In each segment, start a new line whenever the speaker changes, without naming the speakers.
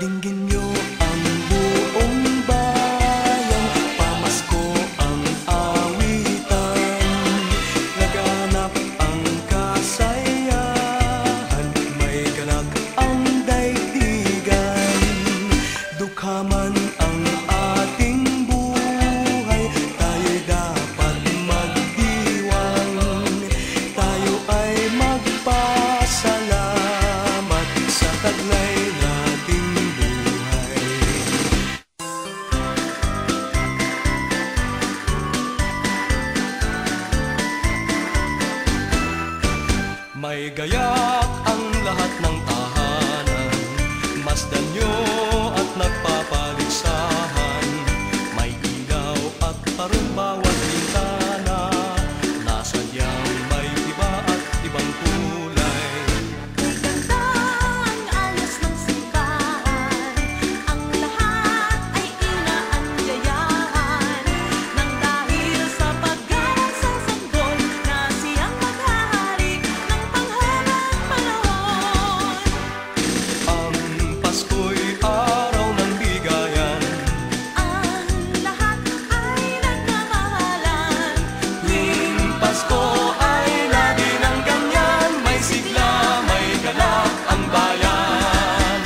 Dinggin niyo ang buong bayan, pamasko ang awitan, laganap ang kasayahan, may ganap ang daigdigan, dukha man ang ating buhay, tayo'y dapat magdiwang, tayo ay magpasalamat sa taglay nating buhay. May gayak ang lahat ng tahanan, masdan nyo at nagpapaligsahan, may ilaw at parang bawat bintana, nasadyang may iba at ibang kulay.
May ganda ang ayos ng simbahan, ang lahat ay inaanyayahan, nang dahil sa paggalang sa sanggol na siyang maghahari ng panghabang panahon.
Ang Pasko'y araw ng bigayan,
Ang lahat ay nagmamahalan,
tuwing Pasko ay lagi ng ganyan, may sigla, may galak ang bayan.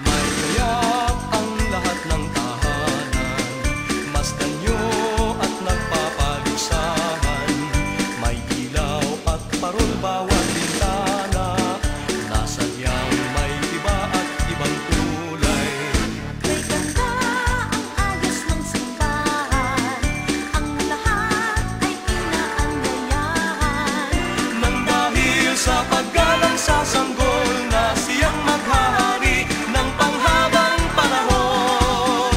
May gayak ang lahat ng tahanan, masdan nyo at nagpapaligsahan, may ilaw at parol bawat bintana, nasadyang may iba at ibang kulay.
may ganda ang ayos ng simbahan, ang lahat ay inaanyayahan.
Nang dahil sa paggalang sa sanggol na siyang maghahari ng panghabang panahon.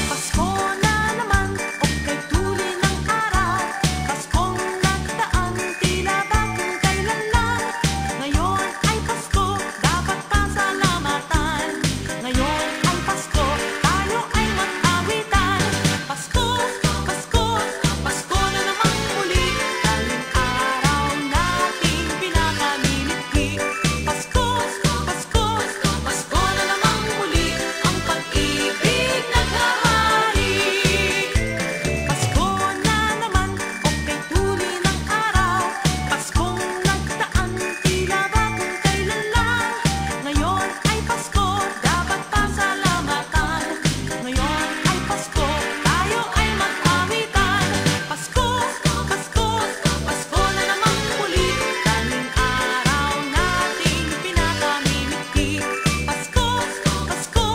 Pasko na naman, okay tuloy ng araw, Paskong nagdaan, tila ba kung kailan lang. Ngayon ay Pasko, dapat pasalamatan. Ngayon ay Pasko, tayo ay mag-awitan. Pasko, Pasko, Pasko na namang muli, daling araw nating pinakamimikli. Pasko, Pasko, Pasko na namang muli, ang pag-ibig naghahari. Pasko na naman, okay tuloy ng araw, Paskong nagdaan, tila ba kung kailan lang. Ngayon ay Pasko, dapat pasalamatan. Ngayon ay Pasko, tayo ay mag-awitan. Pasko, Pasko, Pasko na namang muli, daling araw nating pinakamimikli. Pasko, Pasko,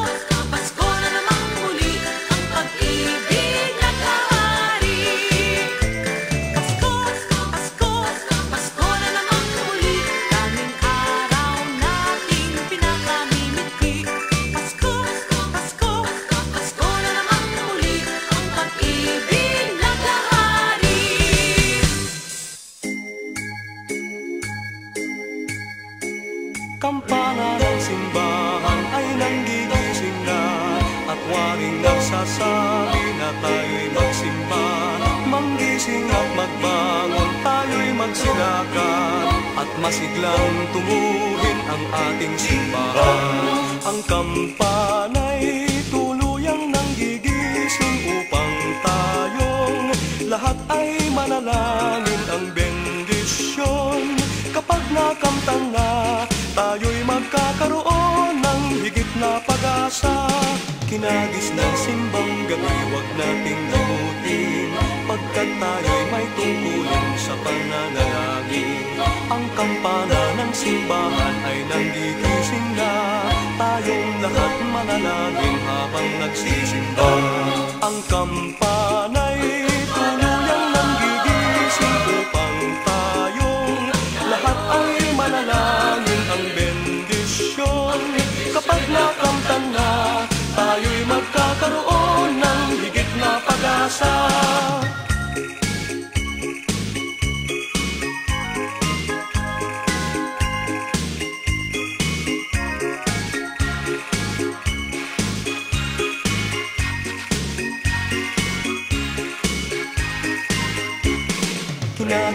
Pasko na namang muli, ang pag-ibig naghahari. Pasko, Pasko, Pasko na namang muli, daling araw nating pinakamimikli. Pasko, Pasko, Pasko na namang muli, ang pag-ibig naghahari.
Kampana ng simbahan ay nanggigising na, at waring nagsasabi na tayo'y magsimba. Manggising at magbangon, tayo'y magsilakan, at masiglang tunguhin ang ating simbahan. Ang kampana'y tuluyang nanggigising upang tayong lahat ay manalangin ang bendisyon. Kapag nakamtan na, tayo'y magkakaroon ng higit na pag-asa. Kinagis ng simbang gabi, huwag nating limutin, pagkat tayo'y may tungkulin sa pananalangin. Ang kampana ng simbahan ay nanggigising na, tayong lahat manalangin habang nagsisimba. Ang kampana'y tuluyang nanggigising upang tayong lahat ay manalangin ang bendisyon. Kapag nakamtan na, tayo'y magkakaroon ng higit na pag-asa.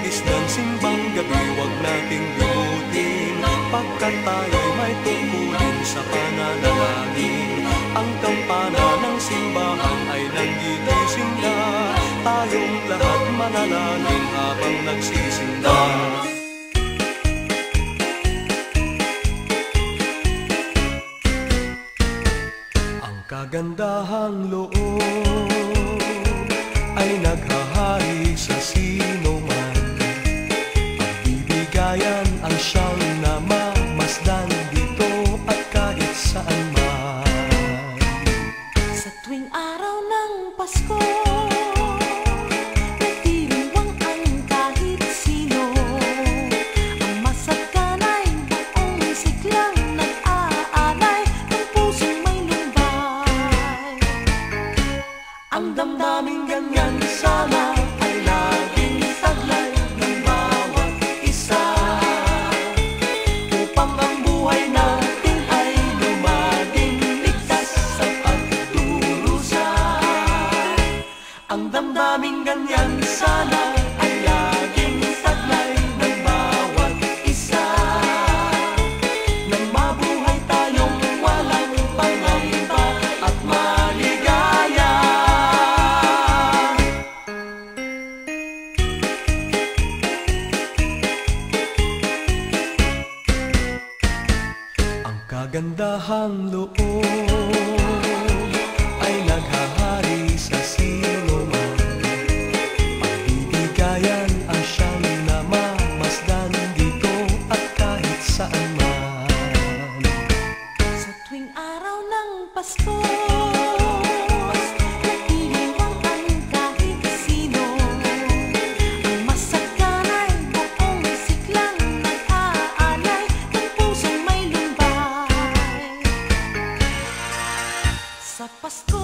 hugis ng simbang gabi, wag nating limutin, pagkat tayo'y may tungkulin sa pananalangin. Ang kampana ng simbahan ay nanggigising na, tayong lahat manalangin habang nagsisimba. Ang kagandahang loob ay naghahari sa sino man. Pagbibigayan ang siyang namamasdan dito at kahit saan man.
Sa tuwing araw ng Pasko, nagdiriwang ang kahit sino. Ang masagkanay buong siglang nag-aalay ng pusong may lumbay. Ang damdaming ganyan sana ay laging saglay ng bawat isa, upang ang buhay natin ay lumaging ligtas sa pagdurusa. Ang damdaming ganyan sana ay laging saglay ng bawat isa, nang mabuhay tayong walang pangamba at maligaya. Ang kagandahang loob ay naghahari sa sino man. Pagbibigayan ang siyang namamasdan dito at kahit saan man. Sa tuwing araw ng Pasko, nagdiriwang ang kahit sino. Ang masagkanay buong siglang nag-aalay ng pusong may lumbay. Sa Pasko